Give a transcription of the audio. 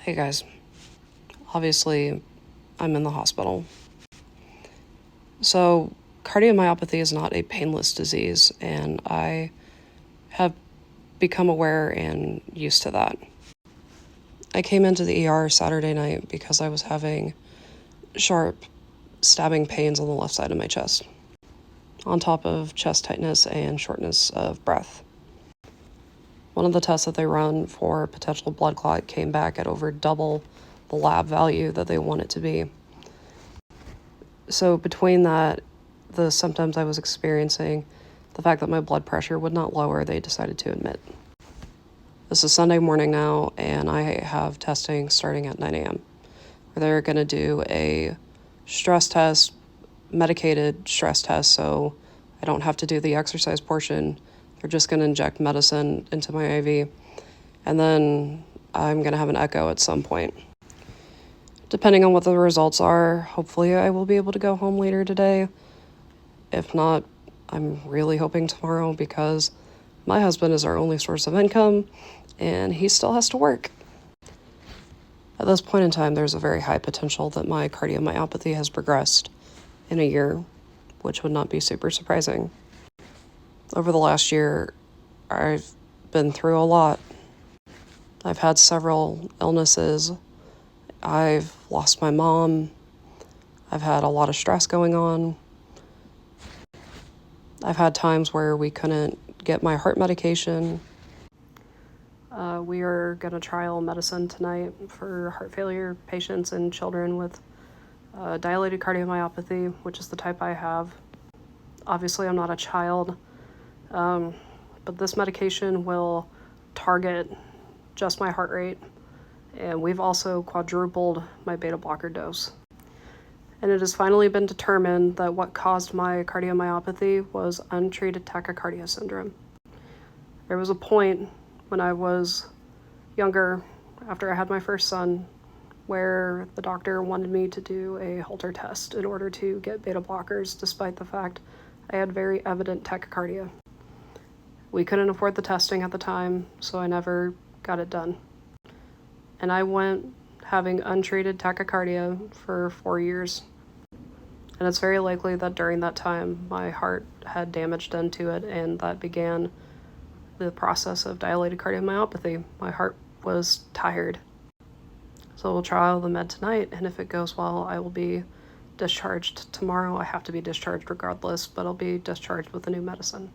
Hey guys, obviously I'm in the hospital. So, cardiomyopathy is not a painless disease, and I have become aware and used to that. I came into the ER Saturday night because I was having sharp stabbing pains on the left side of my chest, on top of chest tightness and shortness of breath. One of the tests that they run for potential blood clot came back at over double the lab value that they want it to be. So between that, the symptoms I was experiencing, the fact that my blood pressure would not lower, they decided to admit. This is Sunday morning now, and I have testing starting at 9 a.m. They're going to do a stress test, medicated stress test, so I don't have to do the exercise portion. They're just going to inject medicine into my IV, and then I'm going to have an echo at some point. Depending on what the results are, hopefully I will be able to go home later today. If not, I'm really hoping tomorrow because my husband is our only source of income and he still has to work. At this point in time, there's a very high potential that my cardiomyopathy has progressed in a year, which would not be super surprising. Over the last year, I've been through a lot. I've had several illnesses. I've lost my mom. I've had a lot of stress going on. I've had times where we couldn't get my heart medication. We are going to trial medicine tonight for heart failure patients and children with dilated cardiomyopathy, which is the type I have. Obviously, I'm not a child, but this medication will target just my heart rate, and we've also quadrupled my beta blocker dose. And it has finally been determined that what caused my cardiomyopathy was untreated tachycardia syndrome. There was a point when I was younger, after I had my first son, where the doctor wanted me to do a Holter test in order to get beta blockers, despite the fact I had very evident tachycardia. We couldn't afford the testing at the time, so I never got it done. And I went having untreated tachycardia for 4 years. And it's very likely that during that time, my heart had damage done to it, and that began the process of dilated cardiomyopathy. My heart was tired. So we'll trial the med tonight, and if it goes well, I will be discharged tomorrow. I have to be discharged regardless, but I'll be discharged with the new medicine.